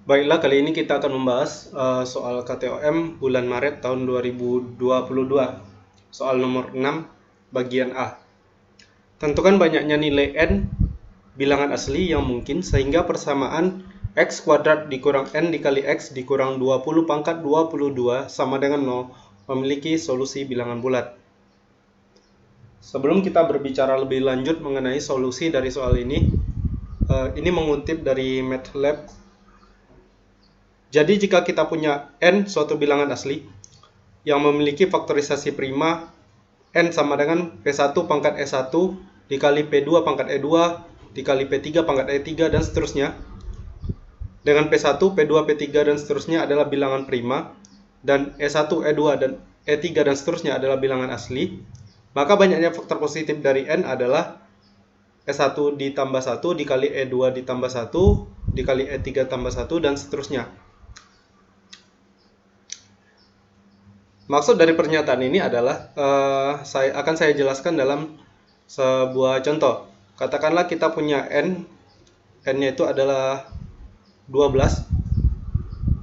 Baiklah, kali ini kita akan membahas soal KTOM bulan Maret tahun 2022. Soal nomor 6, bagian A. Tentukan banyaknya nilai n bilangan asli yang mungkin sehingga persamaan x kuadrat dikurang n dikali x dikurang 20 pangkat 22 sama dengan 0 memiliki solusi bilangan bulat. Sebelum kita berbicara lebih lanjut mengenai solusi dari soal ini mengutip dari MATLAB. Jadi jika kita punya n suatu bilangan asli yang memiliki faktorisasi prima n sama dengan P1 pangkat E1 dikali P2 pangkat E2 dikali P3 pangkat E3 dan seterusnya. Dengan P1, P2, P3 dan seterusnya adalah bilangan prima dan E1, E2 dan E3 dan seterusnya adalah bilangan asli, maka banyaknya faktor positif dari n adalah E1 ditambah 1 dikali E2 ditambah 1 dikali E3 tambah 1 dan seterusnya. Maksud dari pernyataan ini adalah saya jelaskan dalam sebuah contoh. Katakanlah kita punya n-nya itu adalah 12.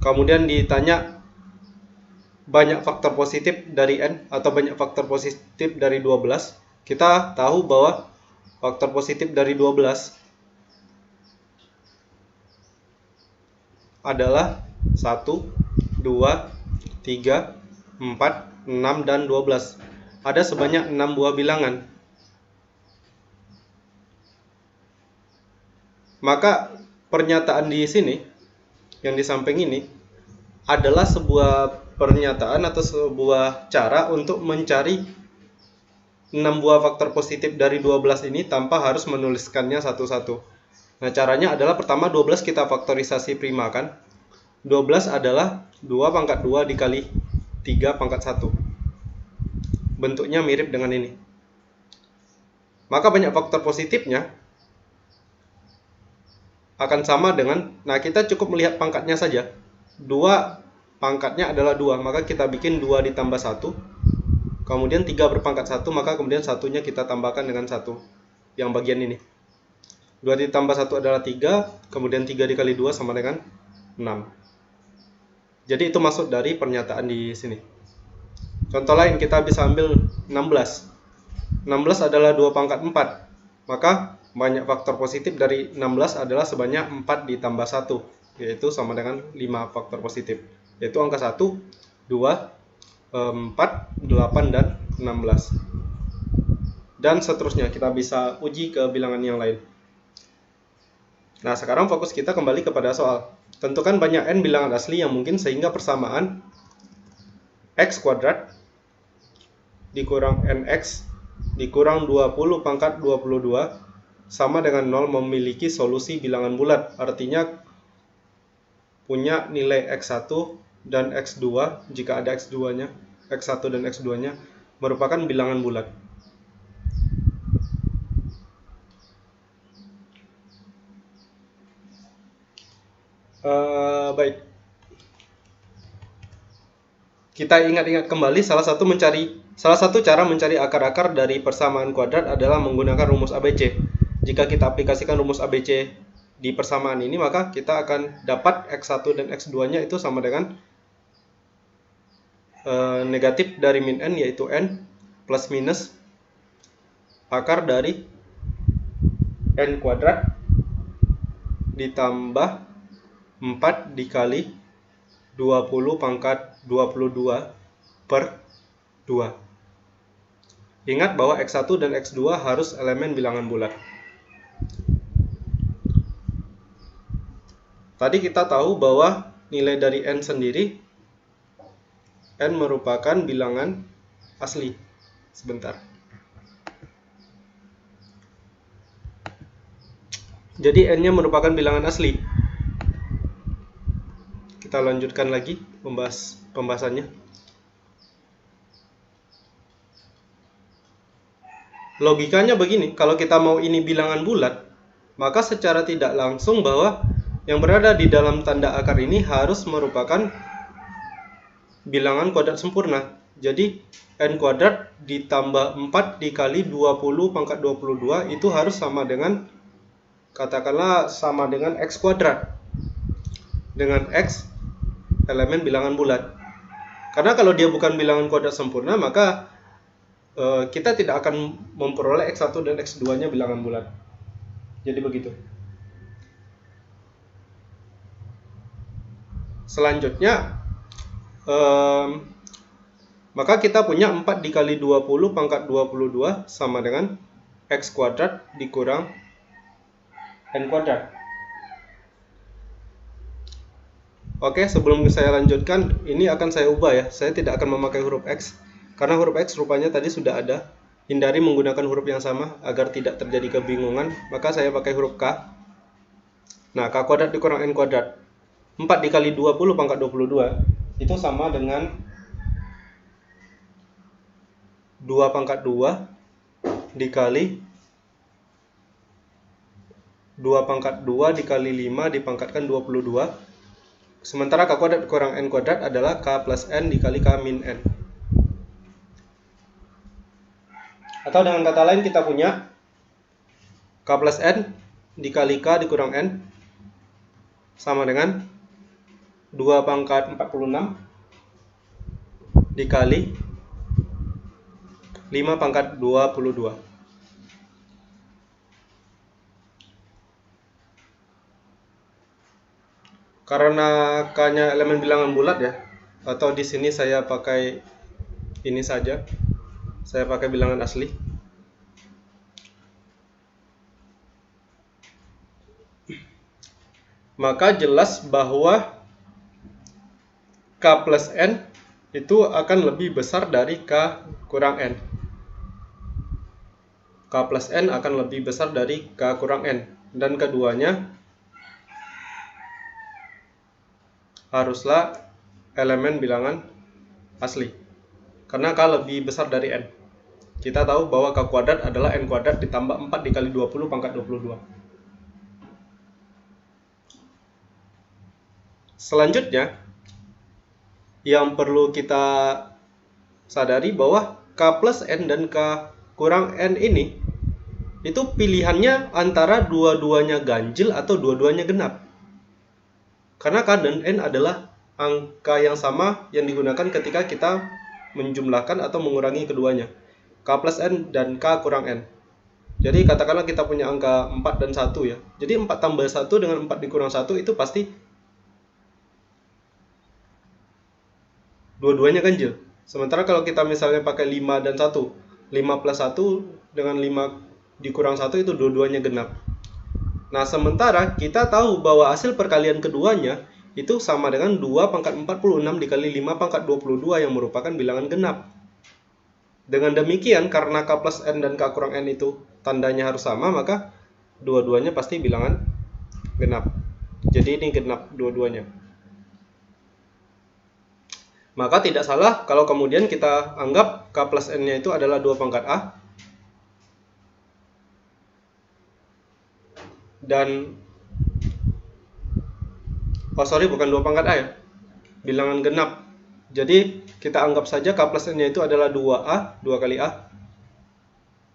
Kemudian ditanya banyak faktor positif dari n atau banyak faktor positif dari 12. Kita tahu bahwa faktor positif dari 12 adalah 1, 2, 3, 4, 6, dan 12. Ada sebanyak 6 buah bilangan. Maka pernyataan di sini, yang di samping ini, adalah sebuah pernyataan atau sebuah cara untuk mencari 6 buah faktor positif dari 12 ini tanpa harus menuliskannya satu-satu. Nah, caranya adalah pertama 12 kita faktorisasi prima kan. 12 adalah 2 pangkat 2 dikali 3 pangkat 1. Bentuknya mirip dengan ini. Maka banyak faktor positifnya akan sama dengan, nah kita cukup melihat pangkatnya saja. 2 pangkatnya adalah 2, maka kita bikin 2 ditambah 1. Kemudian 3 berpangkat 1, maka kemudian satunya kita tambahkan dengan 1. Yang bagian ini. 2 ditambah 1 adalah 3, kemudian 3 dikali 2 sama dengan 6. Jadi itu maksud dari pernyataan di sini. Contoh lain kita bisa ambil 16. 16 adalah 2 pangkat 4. Maka banyak faktor positif dari 16 adalah sebanyak 4 ditambah 1. Yaitu sama dengan 5 faktor positif. Yaitu angka 1, 2, 4, 8, dan 16. Dan seterusnya kita bisa uji ke bilangan yang lain. Nah sekarang fokus kita kembali kepada soal. Tentukan banyak n bilangan asli yang mungkin sehingga persamaan x kuadrat dikurang nx dikurang 20 pangkat 22 sama dengan 0 memiliki solusi bilangan bulat. Artinya punya nilai x1 dan x2 jika ada x2-nya, x1 dan x2-nya merupakan bilangan bulat. Baik, kita ingat-ingat kembali salah satu cara mencari akar-akar dari persamaan kuadrat adalah menggunakan rumus ABC. Jika kita aplikasikan rumus ABC di persamaan ini, maka kita akan dapat x1 dan x2-nya itu sama dengan negatif dari min n, yaitu n plus minus akar dari n kuadrat ditambah 4 dikali 20 pangkat 22 per 2. Ingat bahwa x1 dan x2 harus elemen bilangan bulat. Tadi kita tahu bahwa nilai dari n sendiri, n merupakan bilangan asli. Sebentar. Jadi n-nya merupakan bilangan asli. Kita lanjutkan lagi pembahasannya. Logikanya begini, kalau kita mau ini bilangan bulat, maka secara tidak langsung bahwa yang berada di dalam tanda akar ini harus merupakan bilangan kuadrat sempurna. Jadi n kuadrat ditambah 4 dikali 20 pangkat 22 itu harus sama dengan, katakanlah sama dengan x kuadrat. dengan X elemen bilangan bulat. Karena kalau dia bukan bilangan kuadrat sempurna, maka kita tidak akan memperoleh X1 dan X2 nya bilangan bulat. Jadi begitu. Selanjutnya maka kita punya 4 dikali 20 pangkat 22 sama dengan X kuadrat dikurang N kuadrat. Oke, sebelum saya lanjutkan, ini akan saya ubah ya. Saya tidak akan memakai huruf X, karena huruf X rupanya tadi sudah ada. Hindari menggunakan huruf yang sama agar tidak terjadi kebingungan, maka saya pakai huruf K. Nah, K kuadrat dikurang N kuadrat. 4 dikali 20 pangkat 22 itu sama dengan 2 pangkat 2 dikali 2 pangkat 2 dikali 5 dipangkatkan 22. Sementara K kuadrat kurang N kuadrat adalah K plus N dikali K min N. Atau dengan kata lain kita punya K plus N dikali K dikurang N sama dengan 2 pangkat 46 dikali 5 pangkat 22. Karena K-nya elemen bilangan bulat ya, atau di sini saya pakai ini saja, saya pakai bilangan asli. Maka jelas bahwa K plus N itu akan lebih besar dari K kurang N. K plus N akan lebih besar dari K kurang N. Dan keduanya haruslah elemen bilangan asli. Karena K lebih besar dari N. Kita tahu bahwa K kuadrat adalah N kuadrat ditambah 4 dikali 20 pangkat 22. Selanjutnya, yang perlu kita sadari bahwa K plus N dan K kurang N ini itu pilihannya antara dua-duanya ganjil atau dua-duanya genap. Karena K dan N adalah angka yang sama yang digunakan ketika kita menjumlahkan atau mengurangi keduanya. K plus N dan K kurang N. Jadi katakanlah kita punya angka 4 dan 1 ya. Jadi 4 tambah 1 dengan 4 dikurang 1 itu pasti dua-duanya ganjil. Sementara kalau kita misalnya pakai 5 dan 1, 5 plus 1 dengan 5 dikurang 1 itu dua-duanya genap. Nah, sementara kita tahu bahwa hasil perkalian keduanya itu sama dengan 2 pangkat 46 dikali 5 pangkat 22 yang merupakan bilangan genap. Dengan demikian, karena K plus N dan K kurang N itu tandanya harus sama, maka dua-duanya pasti bilangan genap. Jadi ini genap dua-duanya. Maka tidak salah kalau kemudian kita anggap K plus N-nya itu adalah 2 pangkat A. Dan bukan 2 pangkat A ya, bilangan genap. Jadi kita anggap saja K plus N-nya itu adalah 2A, 2 kali A.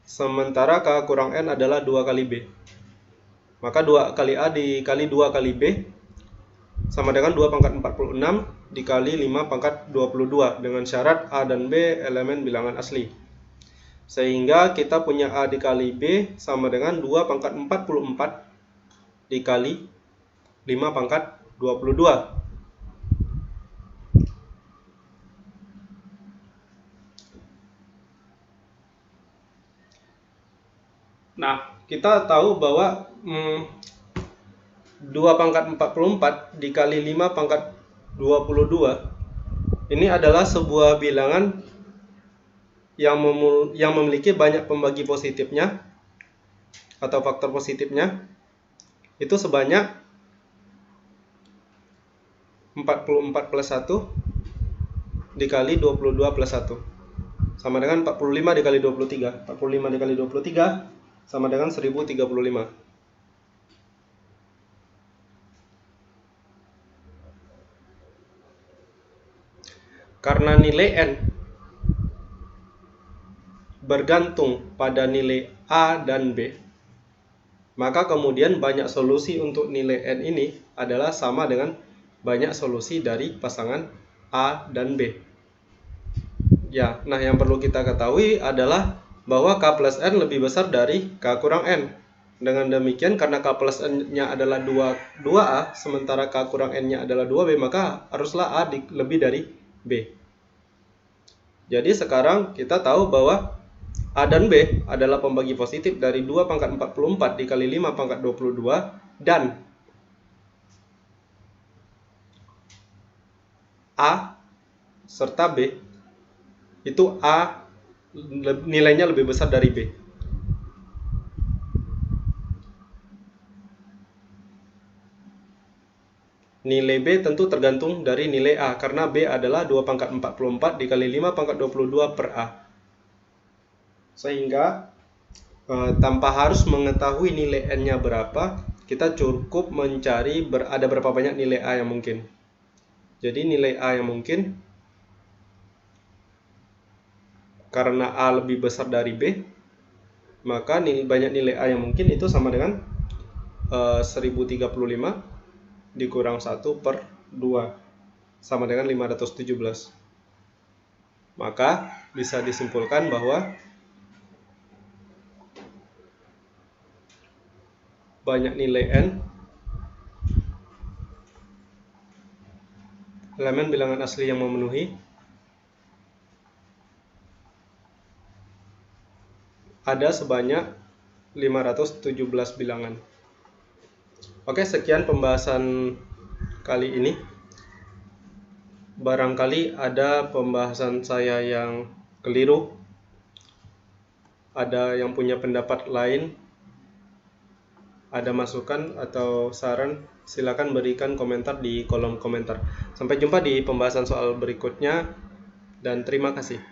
Sementara K kurang N adalah 2 kali B. Maka 2 kali A dikali 2 kali B sama dengan 2 pangkat 46 dikali 5 pangkat 22 dengan syarat A dan B elemen bilangan asli. Sehingga kita punya A dikali B sama dengan 2 pangkat 44 dikali 5 pangkat 22. Nah, kita tahu bahwa 2 pangkat 44 dikali 5 pangkat 22 ini adalah sebuah bilangan yang memiliki banyak pembagi positifnya atau faktor positifnya itu sebanyak 44 plus 1 dikali 22 plus 1 sama dengan 45 dikali 23. 45 dikali 23 sama dengan 1035. Karena nilai N bergantung pada nilai A dan B, maka kemudian banyak solusi untuk nilai N ini adalah sama dengan banyak solusi dari pasangan A dan B. Ya, nah yang perlu kita ketahui adalah bahwa K plus N lebih besar dari K kurang N. Dengan demikian, karena K plus N-nya adalah 2A, sementara K kurang N-nya adalah 2B, maka haruslah A lebih dari B. Jadi sekarang kita tahu bahwa A dan B adalah pembagi positif dari 2 pangkat 44 dikali 5 pangkat 22, dan A serta B itu A nilainya lebih besar dari B. Nilai B tentu tergantung dari nilai A, karena B adalah 2 pangkat 44 dikali 5 pangkat 22 per A. Sehingga tanpa harus mengetahui nilai N-nya berapa, kita cukup mencari ada berapa banyak nilai A yang mungkin. Jadi nilai A yang mungkin, karena A lebih besar dari B, maka banyak nilai A yang mungkin itu sama dengan 1035 dikurang 1 per 2 sama dengan 517. Maka bisa disimpulkan bahwa banyak nilai N elemen bilangan asli yang memenuhi ada sebanyak 517 bilangan. Oke, sekian pembahasan kali ini. Barangkali ada pembahasan saya yang keliru, ada yang punya pendapat lain, ada masukan atau saran, silakan berikan komentar di kolom komentar. Sampai jumpa di pembahasan soal berikutnya, dan terima kasih.